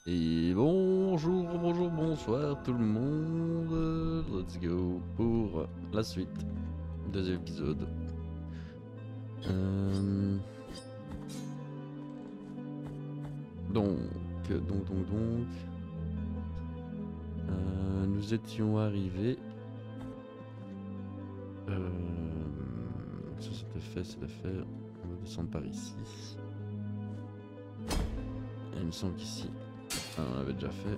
Et bonjour, bonjour, bonsoir tout le monde. Let's go pour la suite. Deuxième épisode. Donc. Nous étions arrivés. Ça c'était fait. On va descendre par ici. Et il me semble qu'ici, on l'avait déjà fait.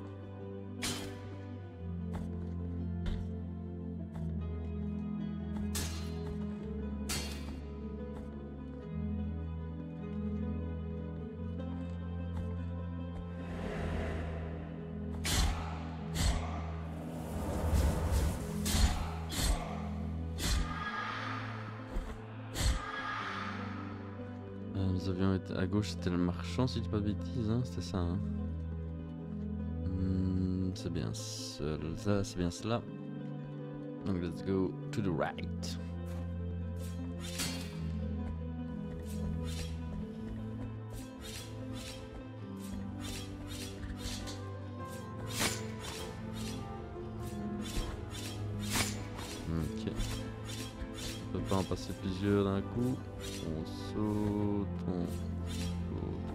Nous avions été à gauche, c'était le marchand, si je dis pas de bêtises, hein, c'était ça. Hein. C'est bien ça, c'est bien cela. Donc let's go to the right. Ok. On peut pas en passer plusieurs d'un coup. On saute,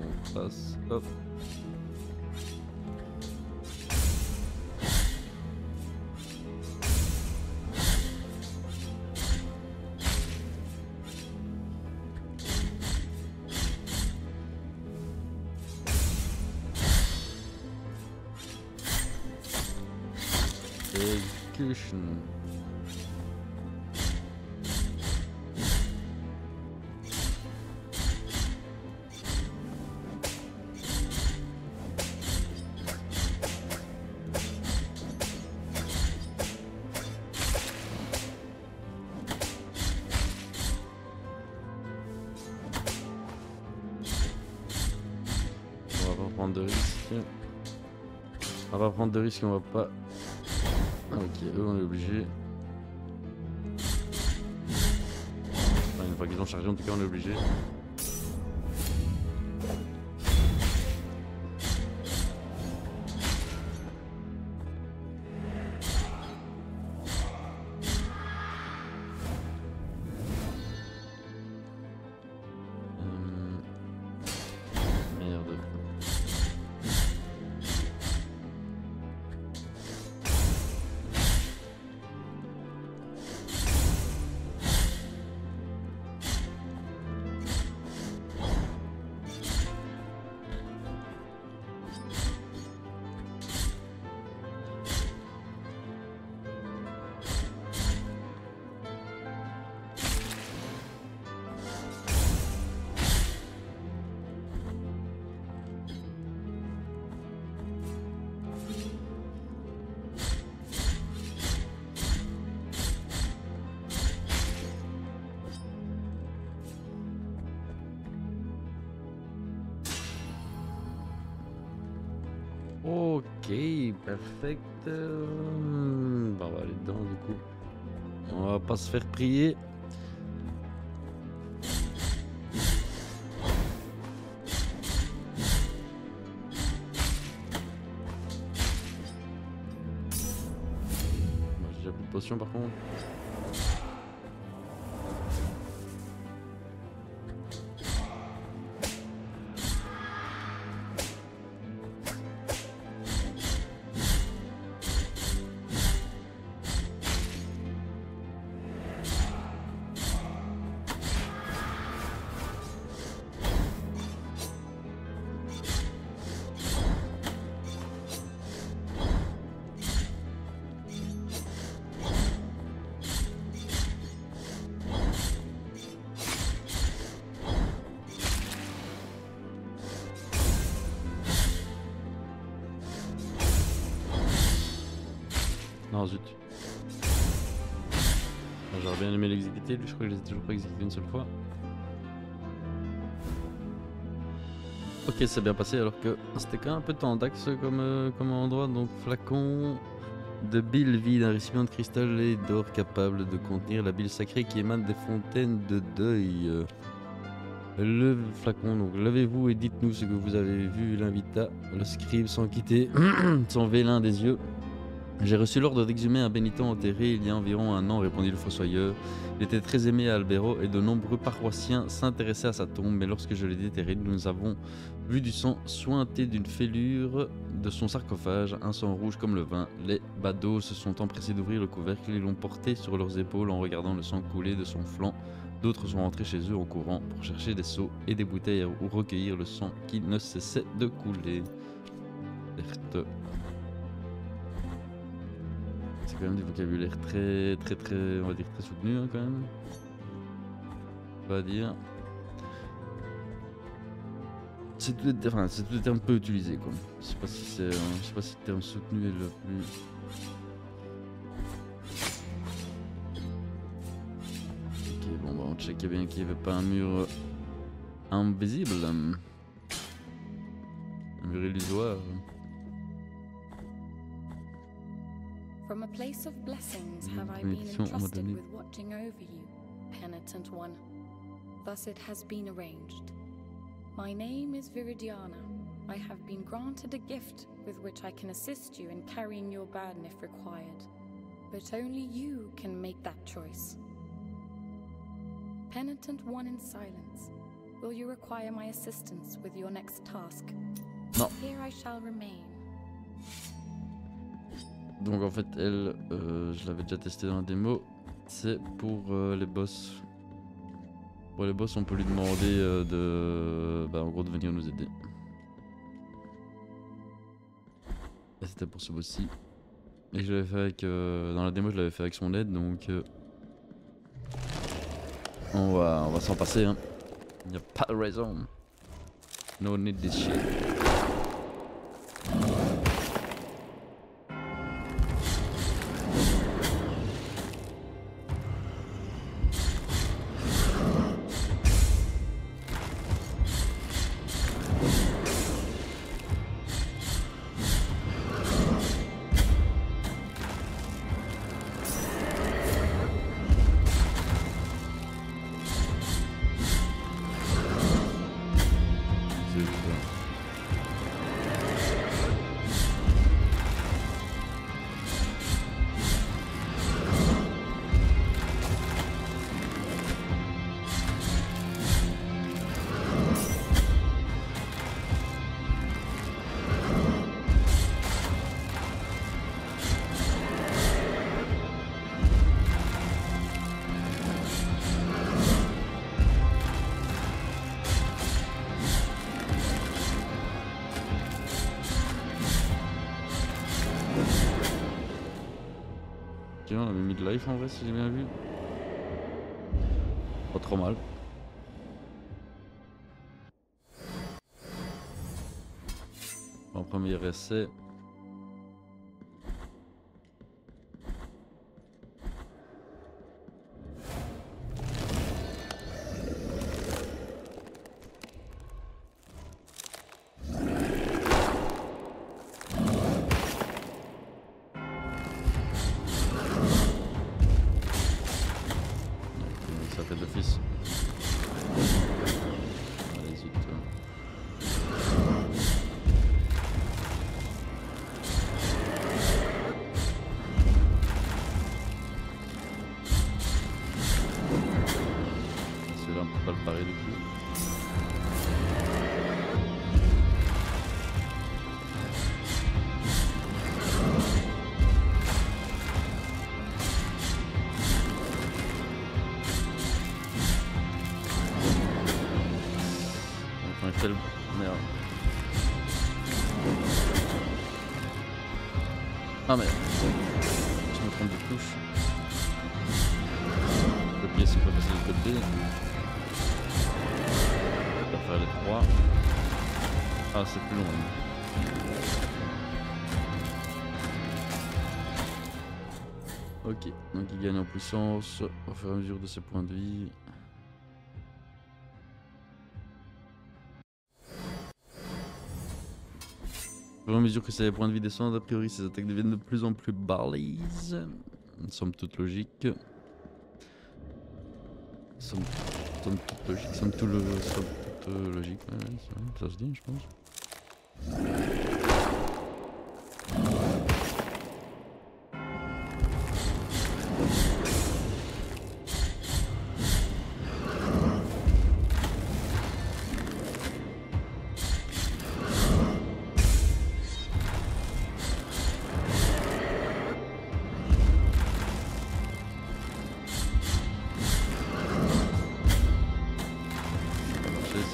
on passe, hop. Execution. On va pas prendre de risques. On va pas prendre de risques, on va pas. Ok, eux on est obligé. Enfin, une fois qu'ils ont chargé, en tout cas on est obligé. Merde. Ok, perfect. Bah, on va aller dedans du coup. On va pas se faire prier. J'ai déjà plus de potions par contre. Non, zut. J'aurais bien aimé l'exécuter, lui je crois que je l'ai toujours pas exécuté une seule fois. Ok, c'est bien passé alors que c'était quand même un peu tendax comme endroit. Donc flacon de bile vide, un récipient de cristal et d'or capable de contenir la bile sacrée qui émane des fontaines de deuil. Le flacon, donc levez-vous et dites-nous ce que vous avez vu, l'invita le scribe sans quitter son vélin des yeux. J'ai reçu l'ordre d'exhumer un pénitent enterré il y a environ un an, répondit le fossoyeur. Il était très aimé à Albero et de nombreux paroissiens s'intéressaient à sa tombe, mais lorsque je l'ai déterré, nous avons vu du sang suinter d'une fêlure de son sarcophage, un sang rouge comme le vin. Les badauds se sont empressés d'ouvrir le couvercle et l'ont porté sur leurs épaules en regardant le sang couler de son flanc. D'autres sont rentrés chez eux en courant pour chercher des seaux et des bouteilles ou recueillir le sang qui ne cessait de couler. Certes. C'est quand même du vocabulaire très, on va dire très soutenu hein, quand même. On va dire. C'est tous les termes peu utilisés quoi. Je sais pas si c'est, je sais pas si le terme soutenu est le plus. Ok, bon bah on checkait bien qu'il n'y avait pas un mur invisible, un mur illusoire. From a place of blessings have I been entrusted with watching over you, penitent one. Thus it has been arranged. My name is Viridiana. I have been granted a gift with which I can assist you in carrying your burden if required. But only you can make that choice. Penitent one in silence, will you require my assistance with your next task? No. Here I shall remain. Donc en fait elle, je l'avais déjà testé dans la démo, c'est pour les boss. Pour les boss on peut lui demander en gros de venir nous aider. Et c'était pour ce boss-ci. Et je l'avais fait avec, dans la démo je l'avais fait avec son aide donc on va s'en passer hein. Il n'y a pas de raison. No need this shit. On avait mis de life en vrai si j'ai bien vu. Pas trop mal. En premier essai. Merde. Ah merde. Je me trompe de touche. Le pied c'est pas facile de côté. On va faire les trois. Ah c'est plus long. Ok, donc il gagne en puissance au fur et à mesure de ses points de vie. Au fur et à mesure que ses points de vie descendent, a priori ses attaques deviennent de plus en plus balèzes. Somme toute logique. Somme somme toute logique, somme toute logique, ouais, ça se dit, je pense.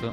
Ça.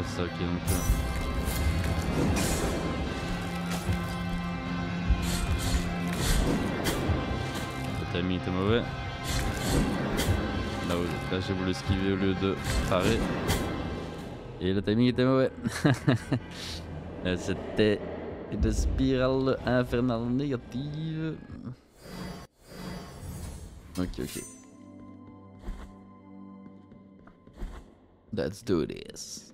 C'est ça, ok, donc le timing était mauvais. Là j'ai voulu esquiver au lieu de parer. Et le timing était mauvais. C'était une spirale infernale négative. Ok. Let's do this.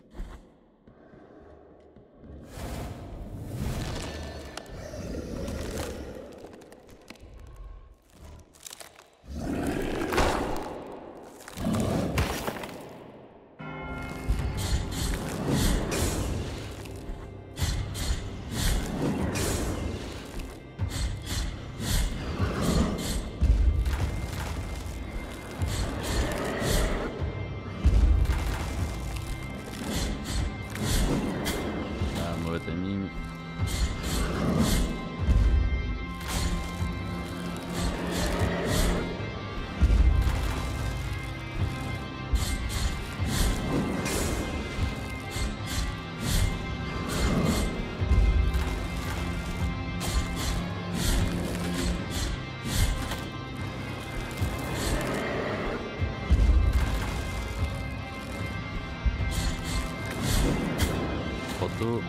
Timing. Photo.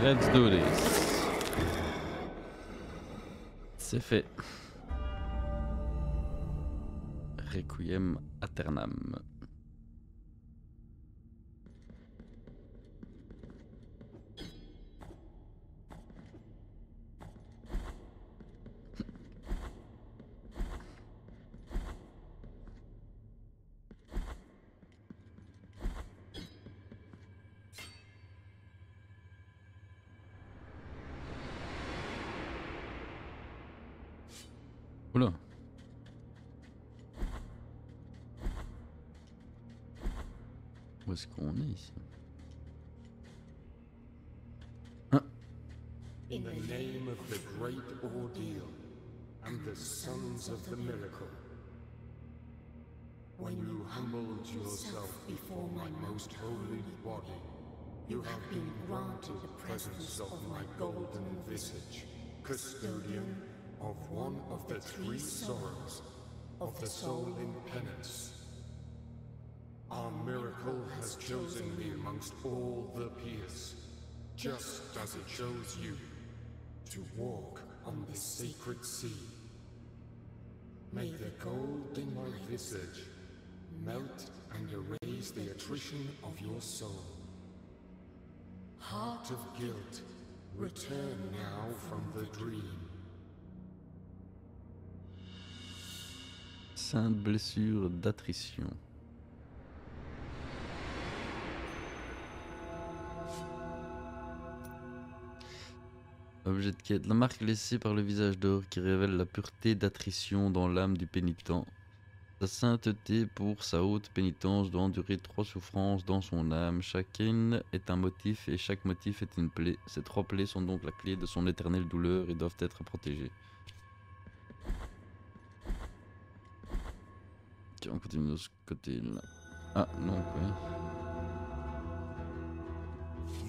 Let's do this. C'est fait. Requiem aeternam. Oula. Où est-ce qu'on est ici? Ah. In the name of the great ordeal and the sons of the miracle, when you humbled yourself before my most holy body, you have been granted the presence of my golden visage, custodian of one of the three sorrows of the soul in penance. Our miracle has chosen me amongst all the peers, just as it chose you, to walk on this sacred sea. May the gold in my visage melt and erase the attrition of your soul. Heart of guilt, Return now from the dream. Sainte blessure d'attrition. Objet de quête. La marque laissée par le visage d'or qui révèle la pureté d'attrition dans l'âme du pénitent. Sa sainteté pour sa haute pénitence doit endurer 3 souffrances dans son âme. Chacune est un motif et chaque motif est une plaie. Ces 3 plaies sont donc la clé de son éternelle douleur et doivent être protégées. Ok, on continue de ce côté-là. Ah, non, oui.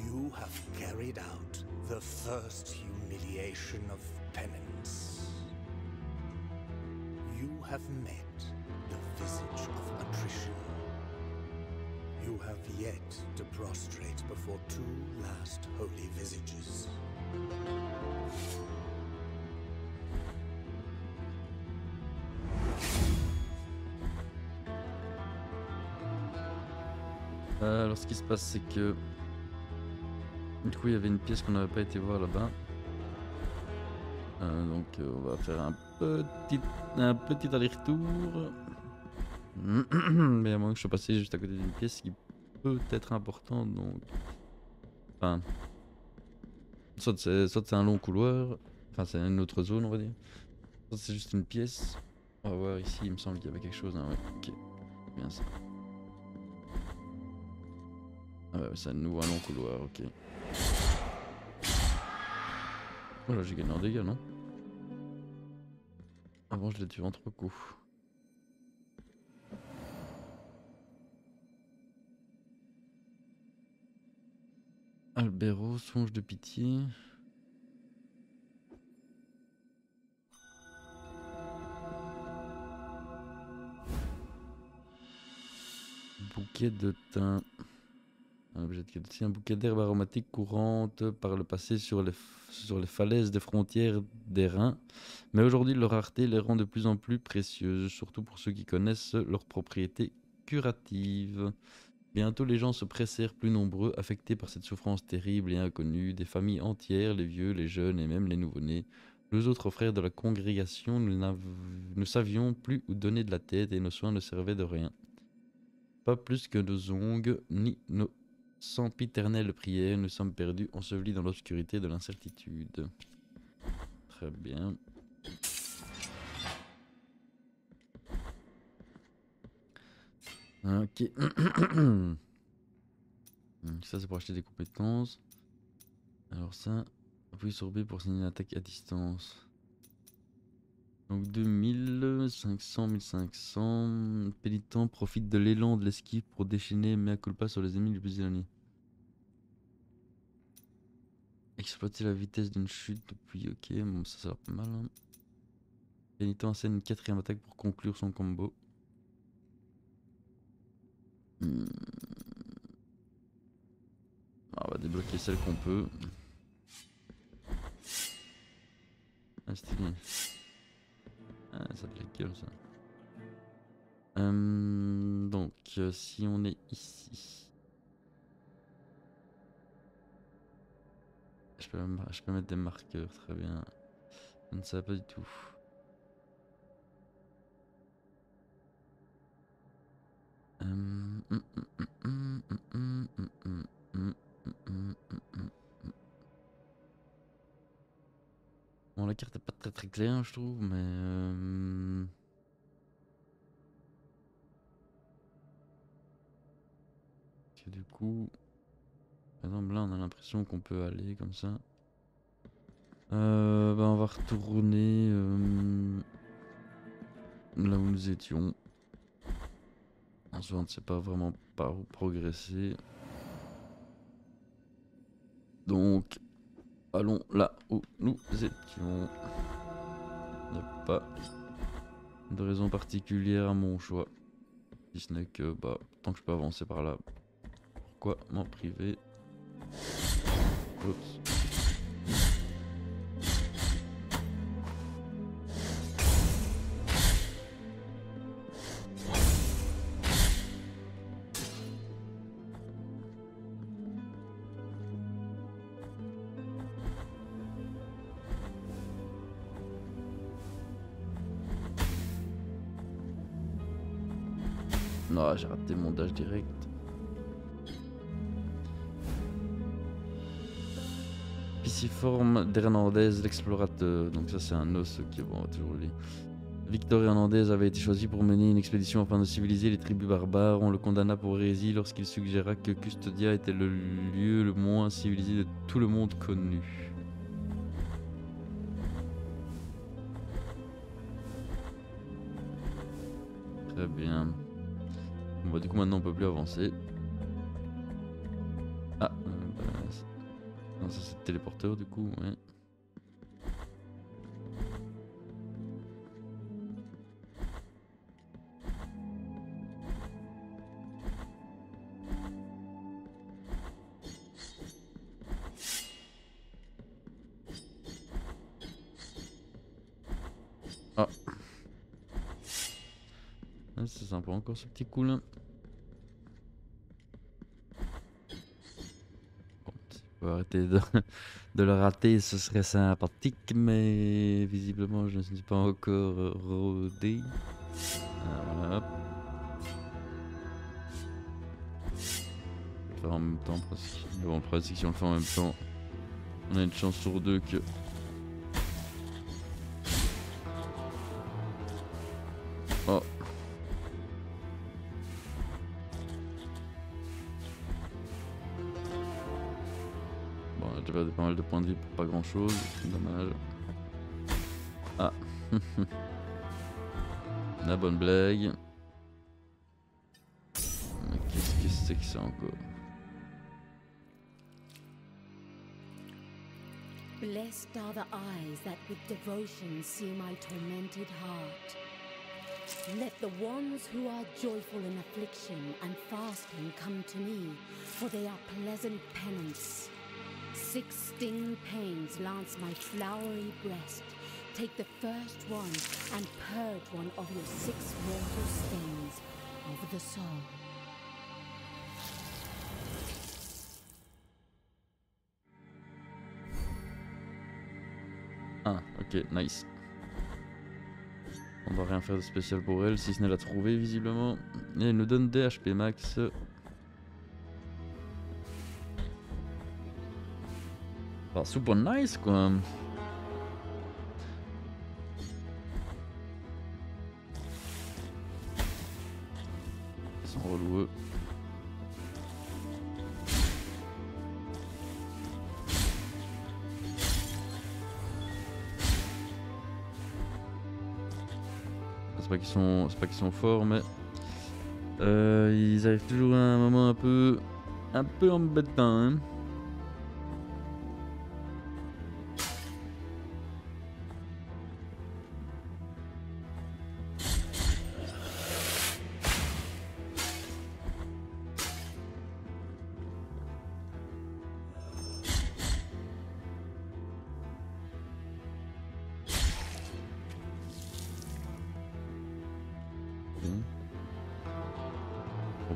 You have carried out the first humiliation of penance. You have met the visage of attrition. You have yet to prostrate before 2 last holy visages. Alors ce qui se passe c'est que du coup il y avait une pièce qu'on n'avait pas été voir là-bas. Donc on va faire un petit aller-retour. Mais à moins que je sois passé juste à côté d'une pièce qui peut être importante, donc... Enfin... Soit c'est un long couloir, enfin c'est une autre zone on va dire. Soit c'est juste une pièce. On va voir ici, il me semble qu'il y avait quelque chose. Ah ouais, ok. Bien ça. Ah ouais, c'est à nouveau un long couloir, ok. Voilà, j'ai gagné en dégâts, non? Avant je l'ai tué en 3 coups. Albero, songe de pitié. Bouquet de thym. Un objet de quête aussi, un bouquet d'herbes aromatiques courantes par le passé sur les falaises des frontières des Rins. Mais aujourd'hui, leur rareté les rend de plus en plus précieuses, surtout pour ceux qui connaissent leurs propriétés curatives. Bientôt, les gens se pressèrent plus nombreux, affectés par cette souffrance terrible et inconnue. Des familles entières, les vieux, les jeunes et même les nouveau-nés. Nous autres frères de la congrégation, nous ne savions plus où donner de la tête et nos soins ne servaient de rien. Pas plus que nos ongles, ni nos sempiternelles prières, nous sommes perdus, ensevelis dans l'obscurité de l'incertitude. Très bien. Ok. Ça c'est pour acheter des compétences. Alors ça, appuyer sur B pour signer une attaque à distance. Donc 2000, 500, 1500. Pénitent profite de l'élan de l'esquive pour déchaîner mea culpa sur les ennemis les plus éloignés. Exploiter la vitesse d'une chute depuis, ok, bon ça a l'air pas mal. Hein. Pénitent enseigne une 4e attaque pour conclure son combo. On va débloquer celle qu'on peut. Ah, stylé. Ah, ça te la gueule ça. Donc, si on est ici. Je peux mettre des marqueurs, très bien. Je ne savais pas du tout. Bon, la carte est pas très claire, je trouve, mais que du coup, par exemple, là, on a l'impression qu'on peut aller comme ça. Bah, on va retourner là où nous étions. Ensuite, on ne sait pas vraiment par où progresser. Donc, allons là où nous étions. Il n'y a pas de raison particulière à mon choix. Si ce n'est que, bah, tant que je peux avancer par là, pourquoi m'en priver? Oups. Non, j'ai raté mon dash direct. Pisciforme d'Hernandez, l'explorateur. Donc ça c'est un os, ok, bon, on va toujours lui. Victor Hernandez avait été choisi pour mener une expédition afin de civiliser les tribus barbares. On le condamna pour hérésie lorsqu'il suggéra que Custodia était le lieu le moins civilisé de tout le monde connu. Très bien. Bon, bah, du coup maintenant on peut plus avancer. Ah, non, ça c'est le téléporteur du coup, ouais. Ah. Ah, c'est sympa encore ce petit coup là. Bon, si on peut arrêter de le rater, ce serait sympathique, mais visiblement je ne suis pas encore rodé. Voilà. Hop. Je vais le faire en même temps presque. Bon, le problème c'est que si on le fait en même temps, on a une chance sur deux que... Oh. Bon, on a déjà perdu pas mal de points de vie pour pas grand chose, dommage. Ah. La bonne blague. Mais qu'est-ce que c'est que ça encore? Blessed are the eyes that with devotion see my tormented heart. Let the ones who are joyful in affliction and fasting come to me, for they are pleasant penance. 6 sting pains lance my flowery breast. Take the first one and purge one of your 6 mortal stains of the soul. Ah, ok, nice. On va rien faire de spécial pour elle, si ce n'est la trouver visiblement. Et elle nous donne des HP max. Ah, super nice quoi. Ils sont relous. C'est pas qu'ils sont forts, mais ils arrivent toujours à un moment un peu embêtant. Hein.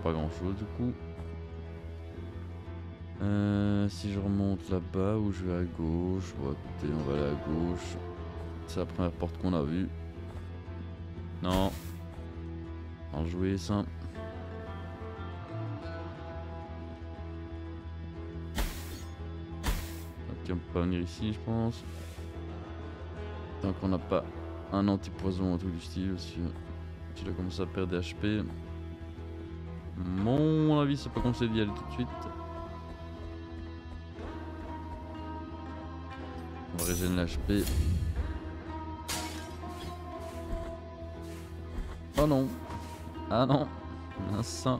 Pas grand chose du coup. Si je remonte là-bas ou je vais à gauche, bon écoutez on va aller à gauche. C'est la première porte qu'on a vue. Non. En jouer ça. Ok, on peut pas venir ici je pense. Tant qu'on n'a pas un anti-poison ou tout du style aussi. Tu dois commencer à perdre des HP. Mon avis, c'est pas conseillé d'y aller tout de suite. On va régénérer l'HP. Oh non. Ah non. Un sang.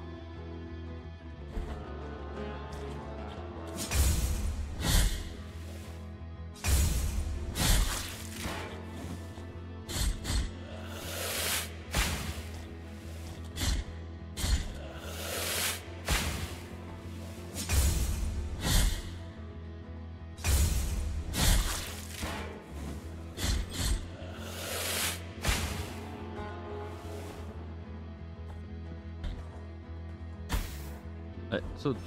Ouais, saute.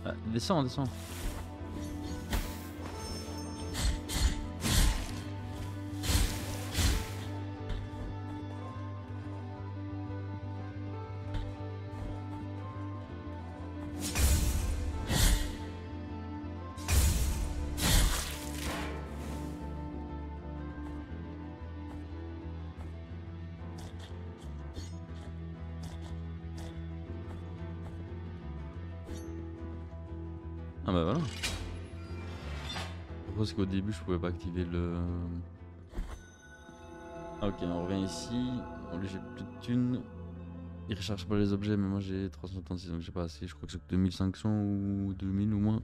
Ah, descends, descends. Ah bah voilà. Parce qu'au début je pouvais pas activer le... Ok, on revient ici. Bon, lui j'ai plus de thunes. Il recharge pas les objets mais moi j'ai 336 donc j'ai pas assez. Je crois que c'est 2500 ou 2000 ou moins.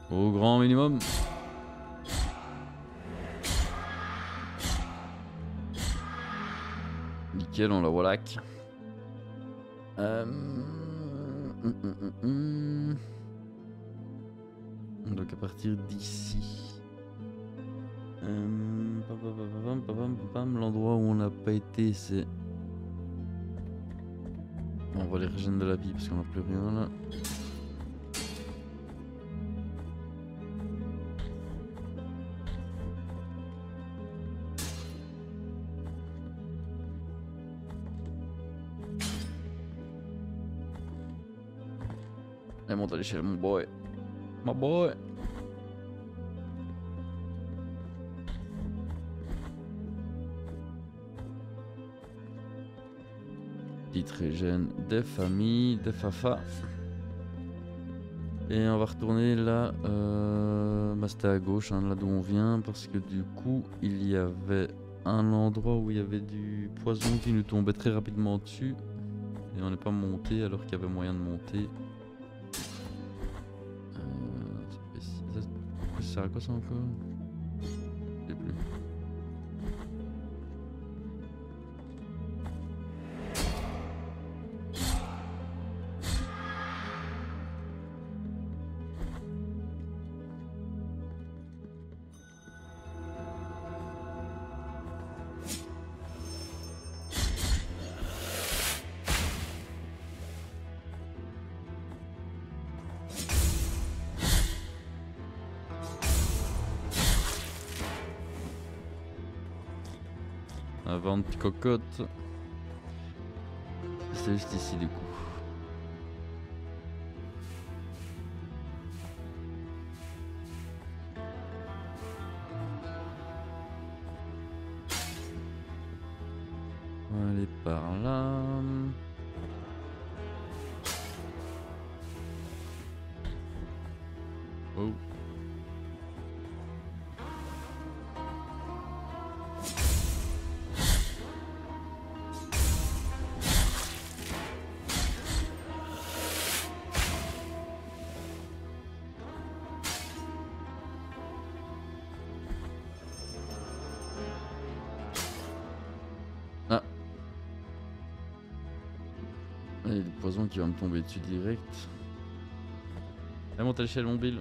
Au grand minimum. Nickel, on la voilà. Donc à partir d'ici, l'endroit où on n'a pas été, c'est... On voit les régènes de la vie parce qu'on n'a plus rien là. Allez, monte à l'échelle, mon boy. My boy. Petite régène des familles, des fafa. Et on va retourner là, bah c'était à gauche, hein, là d'où on vient, parce que du coup il y avait un endroit où il y avait du poison qui nous tombait très rapidement dessus. Et on n'est pas monté alors qu'il y avait moyen de monter. Ça sert à quoi ça encore? Je sais plus. Avant de cocotte. C'est juste ici du coup. On va aller par là. Oh. Ah. Il y a du poison qui va me tomber dessus direct. Allez, monte à l'échelle, mon Bill.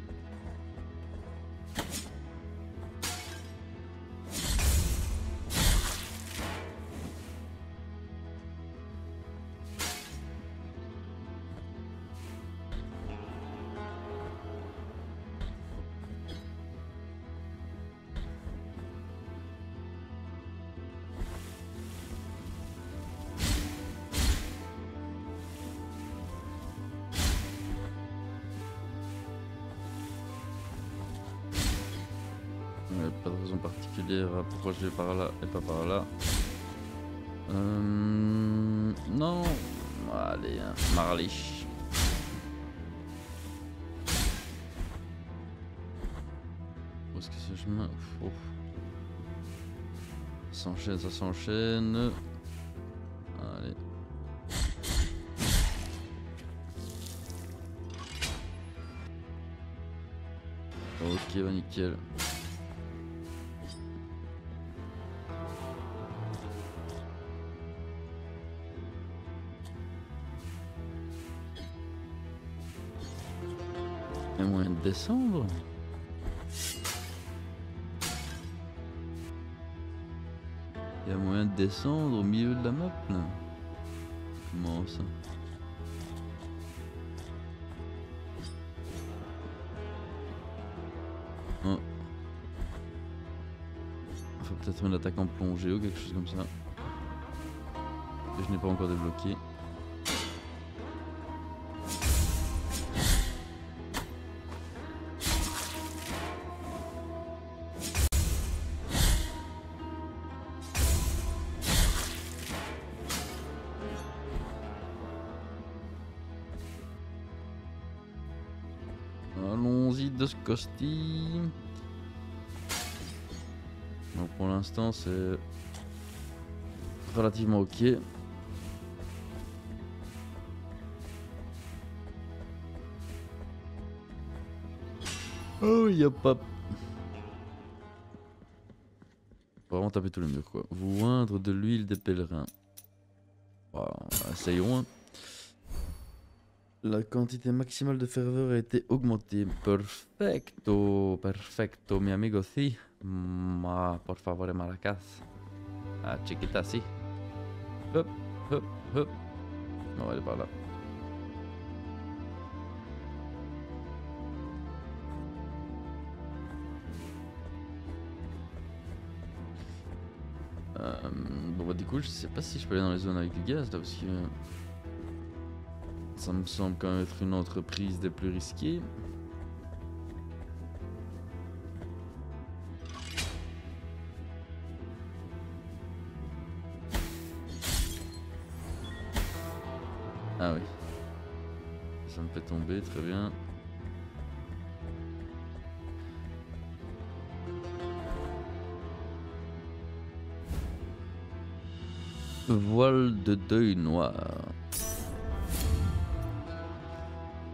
Pas de raison particulière à pourquoi je vais par là et pas par là. Non. Allez, hein. Marlich. Où est-ce que ce chemin? Oh. Ça s'enchaîne, ça s'enchaîne. Allez. Ok, bah nickel. Il y a moyen de descendre? Il y a moyen de descendre au milieu de la map là? Comment ça? Oh. Faut peut-être une attaque en plongée ou quelque chose comme ça. Que je n'ai pas encore débloqué. Allons de ce costume. Donc pour l'instant c'est relativement ok. Oh, y'a pas... Vraiment taper tous les murs quoi. Vous oindre de l'huile des pèlerins. Voilà, essayons. Hein. La quantité maximale de ferveur a été augmentée. Perfecto, perfecto, mi amigo, si. Ma, por favor, maracas. Ah, chiquita, si. Hop, hop, hop. On va aller par là. Bon bah du coup je sais pas si je peux aller dans les zones avec du gaz là parce que ça me semble quand même être une entreprise des plus risquées. Ah oui. Ça me fait tomber, très bien. Voile de deuil noir.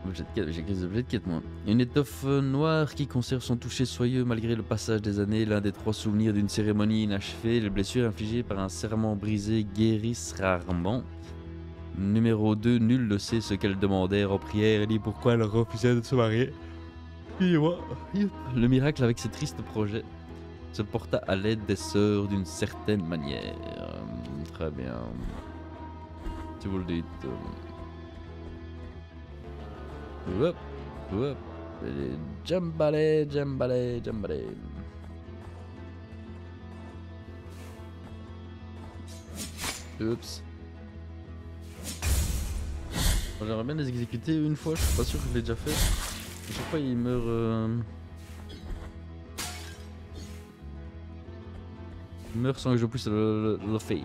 Objet de quête, j'ai écrit des objets de quête moi. Une étoffe noire qui conserve son toucher soyeux malgré le passage des années. L'un des 3 souvenirs d'une cérémonie inachevée. Les blessures infligées par un serment brisé guérissent rarement. Numéro 2, nul ne sait ce qu'elles demandèrent en prière ni pourquoi elles refusaient de se marier. Excusez-moi. Le miracle avec ces tristes projets se porta à l'aide des sœurs d'une certaine manière. Très bien. Si vous le dites. Hop, hop. Jambalé, jambalé, jambalé. Oups. J'aimerais bien les exécuter une fois, je suis pas sûr que je l'ai déjà fait. À chaque fois ils meurent. Ils meurent sans que je puisse le faire.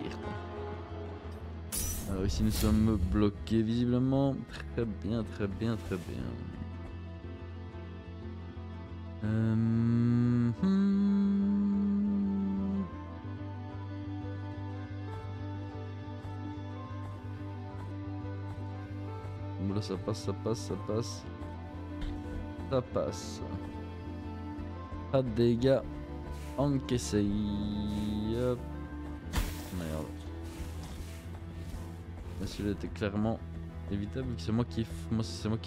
Alors ici nous sommes bloqués visiblement. Très bien, très bien, très bien. Bon là ça passe, ça passe, ça passe. Ça passe. Pas de dégâts. Encaissé. Hop. Merde. Celui-là était clairement évitable vu que c'est moi qui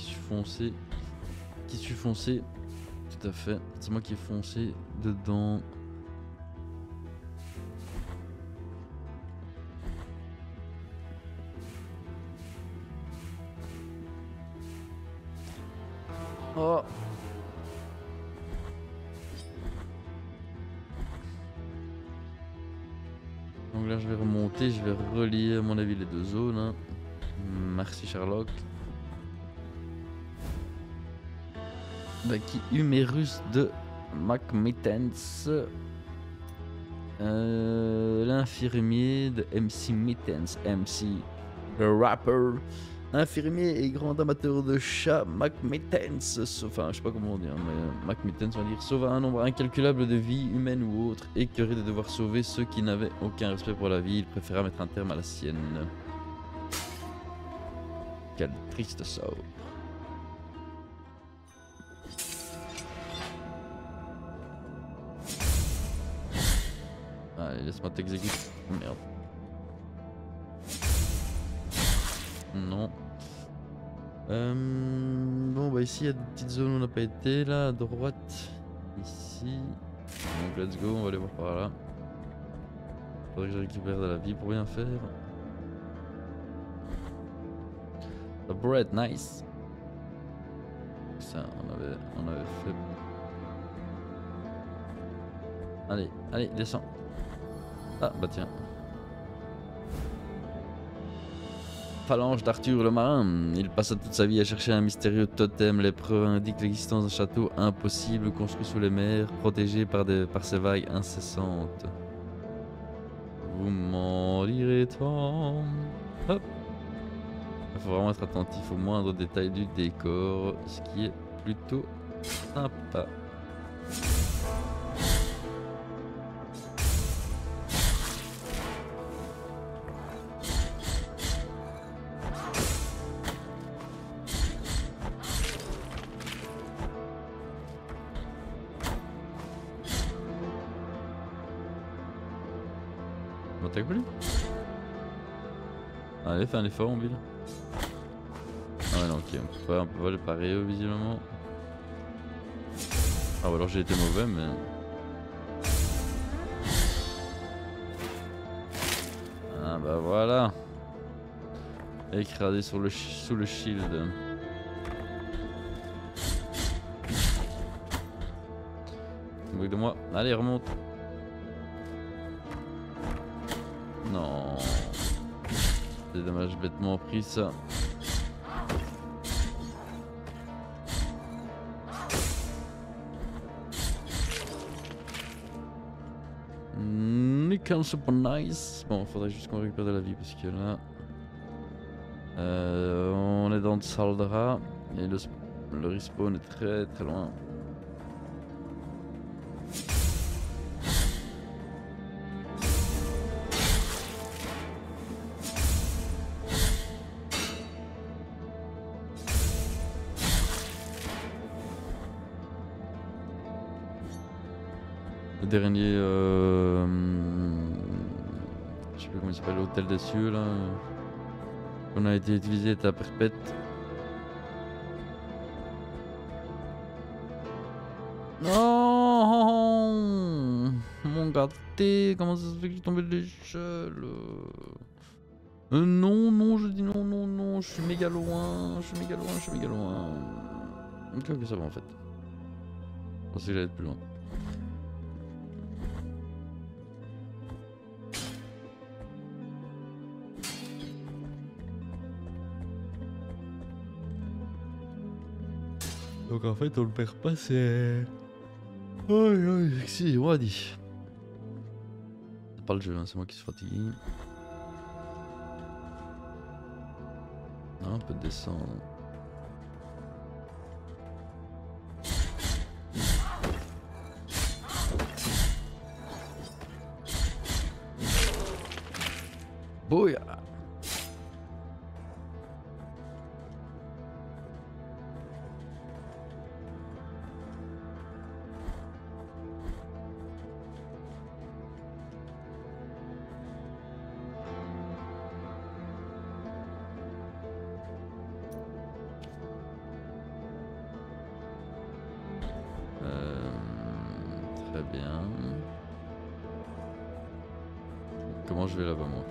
suis foncé. Qui suis foncé. Tout à fait. C'est moi qui ai foncé dedans. Oh. Donc là je vais remonter, je vais relier à mon avis les 2 zones. Hein. Merci Sherlock. Qui Humérus de McMittens. L'infirmier de MC Mittens. MC the Rapper. Infirmier et grand amateur de chats, McMittens, enfin je sais pas comment dire, mais McMittens on va dire, sauva un nombre incalculable de vies humaines ou autres, écœuré de devoir sauver ceux qui n'avaient aucun respect pour la vie, il préféra mettre un terme à la sienne. Quel triste sort. Allez, laisse-moi t'exécuter. Merde. Non. Bon bah ici il y a des petites zones où on n'a pas été, là à droite, ici. Donc let's go, on va aller voir par là. Faudrait que je récupère de la vie pour bien faire. The bread, nice. Ça on avait fait. Allez, allez, descends. Ah bah tiens. Phalange d'Arthur le marin. Il passa toute sa vie à chercher un mystérieux totem. Les preuves indiquent l'existence d'un château impossible construit sous les mers, protégé par ces vagues incessantes. Vous m'en direz tant. Hop. Il faut vraiment être attentif aux moindres détails du décor, ce qui est plutôt Sympa. On m'attaque plus? Allez, fais un effort, on ville. Ah ouais, non, ok, on peut pas le parer visiblement. Ah, ou alors j'ai été mauvais, mais. Ah, bah voilà. Écrasé sous le shield. Moque de moi. Allez, remonte. Non. C'est dommage, bêtement pris ça. Nickel, super nice. Bon, faudrait juste qu'on récupère de la vie parce que là. On est dans le Saldra et le respawn est très très loin. Le dernier, je sais plus comment il s'appelle, l'hôtel des cieux là, qu'on a été utilisé est à perpète. Non, mon gâté, comment ça se fait que j'ai tombé de l'échelle? Non, non, je dis non, non, non, je suis méga loin, je suis méga loin, je suis méga loin. Ok, ok, ça va en fait. Je pensais que j'allais être plus loin. Donc en fait on le perd pas, c'est... Aïe aïe, si, Wadi. C'est pas le jeu, hein, c'est moi qui suis fatigué. Non, on peut descendre. Bouya. Très bien. Comment je vais là-bas moi?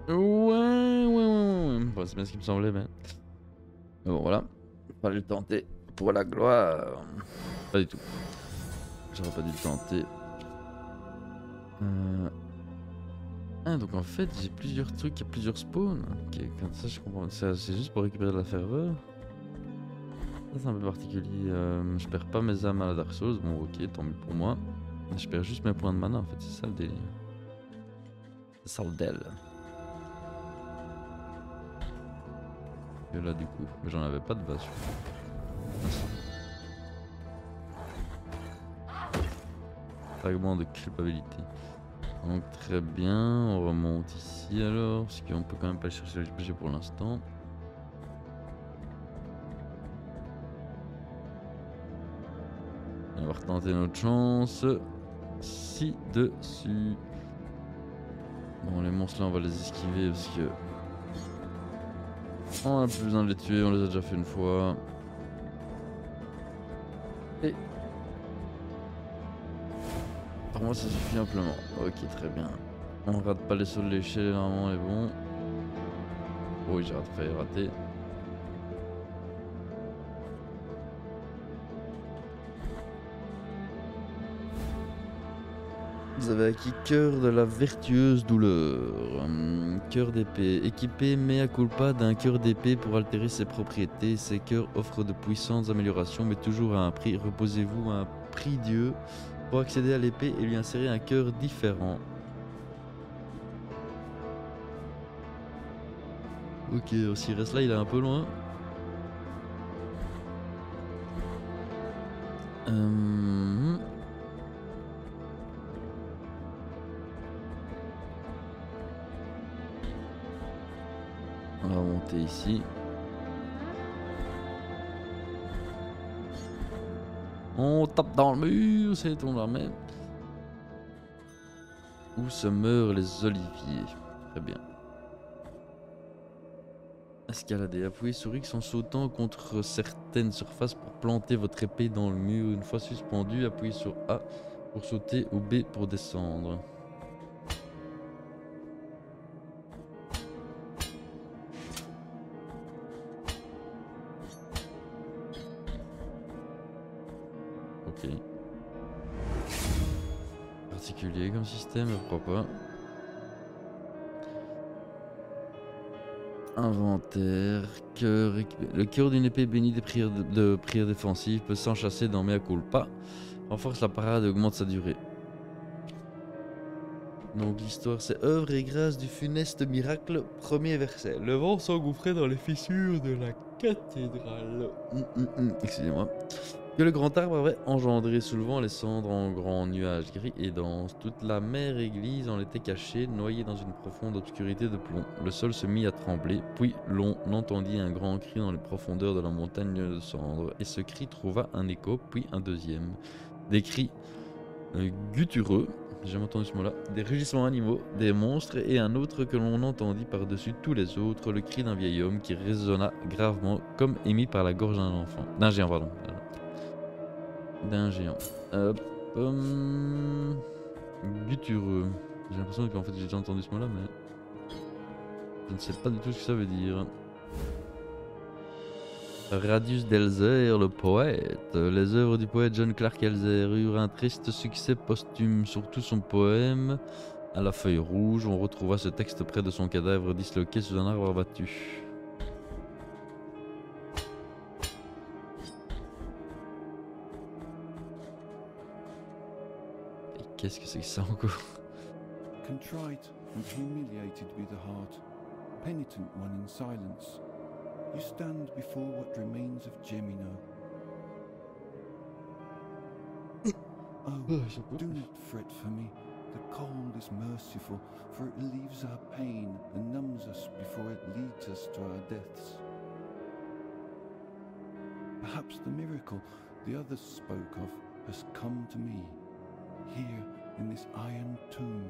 Ouais. Bon, c'est bien ce qui me semblait, mais bon, voilà. Fallait le tenter pour la gloire. Pas du tout. J'aurais pas dû le tenter. Ah, donc en fait, j'ai plusieurs trucs, il y a plusieurs spawns. Ok, comme ça, je comprends. C'est juste pour récupérer de la ferveur. Ça, c'est un peu particulier. Je perds pas mes âmes à la Dark Souls. Bon, ok, tant mieux pour moi. Je perds juste mes points de mana, en fait. C'est ça le délire. C'est ça le délire. Et là du coup, mais j'en avais pas de base. Fragment de culpabilité. Donc très bien, on remonte ici alors, parce qu'on peut quand même pas chercher le RPG pour l'instant. On va retenter notre chance. Si dessus. Bon, les monstres là on va les esquiver parce que on a plus besoin de les tuer, on les a déjà fait une fois. Et pour moi ça suffit amplement. Ok, très bien. On rate pas les sauts de l'échelle, normalement on est bon. Oh oui, j'ai failli rater. Vous avez acquis cœur de la vertueuse douleur. Cœur d'épée. Équipé mea culpa d'un cœur d'épée pour altérer ses propriétés. Ces cœurs offrent de puissantes améliorations, mais toujours à un prix. Reposez-vous à un prix Dieu pour accéder à l'épée et lui insérer un cœur différent. Ok, s'il reste là, il est un peu loin. On va monter ici. On tape dans le mur, c'est ton armée. Où se meurent les oliviers? Très bien. Escalader. Appuyez sur X en sautant contre certaines surfaces pour planter votre épée dans le mur. Une fois suspendu, appuyez sur A pour sauter ou B pour descendre. Ok. Particulier comme système, pourquoi pas. Inventaire, cœur, le cœur d'une épée bénie des prières de prières défensives peut s'enchasser dans Mea Culpa, renforce la parade et augmente sa durée. Donc l'histoire c'est œuvre et grâce du funeste miracle, premier verset. Le vent s'engouffrait dans les fissures de la cathédrale. Excusez-moi. Que le grand arbre avait engendré sous le vent les cendres en grands nuages gris et denses. Toute la mer église en était cachée, noyée dans une profonde obscurité de plomb. Le sol se mit à trembler, puis l'on entendit un grand cri dans les profondeurs de la montagne de cendres. Et ce cri trouva un écho, puis un deuxième. Des cris guttureux, j'ai jamais entendu ce mot-là, des rugissements animaux, des monstres et un autre que l'on entendit par-dessus tous les autres, le cri d'un vieil homme qui résonna gravement comme émis par la gorge d'un enfant. D'un géant, pardon. D'un géant. Guttureux. J'ai l'impression qu'en fait j'ai déjà entendu ce mot-là, mais je ne sais pas du tout ce que ça veut dire. Radius d'Elzer, le poète. Les œuvres du poète John Clark Elzer eurent un triste succès posthume, surtout son poème à la feuille rouge. On retrouva ce texte près de son cadavre disloqué sous un arbre abattu. Qu'est-ce que c'est que ça encore? Contrite and humiliated be the heart, penitent one in silence, you stand before what remains of Gemino. Oh, do not fret for me. The cold is merciful, for it relieves our pain and numbs us before it leads us to our deaths. Perhaps the miracle the others spoke of has come to me. Here in this iron tomb,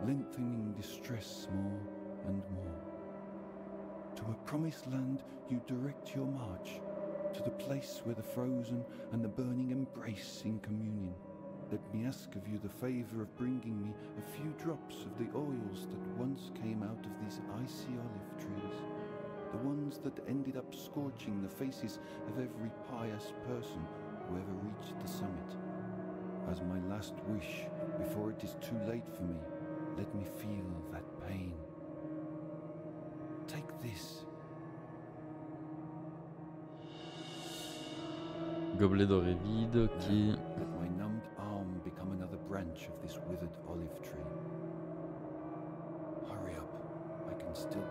lengthening distress more and more. To a promised land you direct your march, to the place where the frozen and the burning embrace in communion. Let me ask of you the favour of bringing me a few drops of the oils that once came out of these icy olive trees, the ones that ended up scorching the faces of every pious person who ever reached the summit. As my last wish, before it is too late for me, let me feel that pain. Take this. Gobelet doré vide, ok. Let my numbed arm become another branch of this withered olive tree. Hurry up, I can still...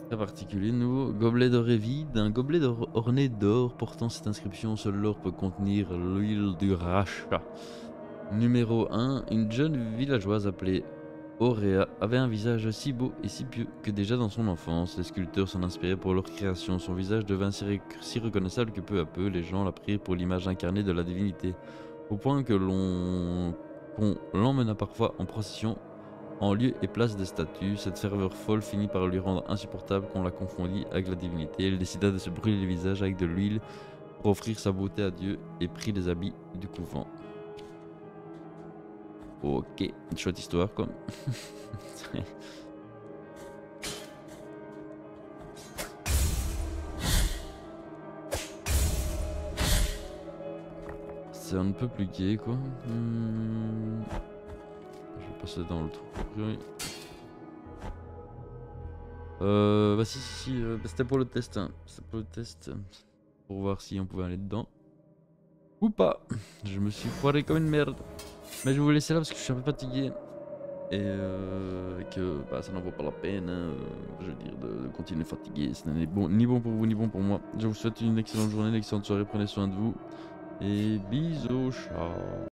Très particulier, nouveau gobelet doré vide, un gobelet orné d'or portant cette inscription, seul l'or peut contenir l'huile du rachat. Numéro 1, une jeune villageoise appelée Auréa avait un visage si beau et si pieux que déjà dans son enfance, les sculpteurs s'en inspiraient pour leur création. Son visage devint si reconnaissable que peu à peu, les gens la prirent pour l'image incarnée de la divinité, au point que qu'on l'emmena parfois en procession en lieu et place des statues. Cette ferveur folle finit par lui rendre insupportable qu'on la confondit avec la divinité. Elle décida de se brûler le visage avec de l'huile pour offrir sa beauté à Dieu et prit les habits du couvent. Ok, chouette histoire quoi. c'est un peu plus gay quoi. Je vais passer dans le trou. Bah si, c'était pour le test. Hein. C'était pour le test. Pour voir si on pouvait aller dedans. Ou pas. Je me suis foiré comme une merde. Mais je vais vous laisser là parce que je suis un peu fatigué. Et que bah, ça n'en vaut pas la peine, hein, je veux dire, de continuer fatigué. Ce n'est ni bon pour vous, ni bon pour moi. Je vous souhaite une excellente journée, une excellente soirée. Prenez soin de vous. Et bisous, ciao.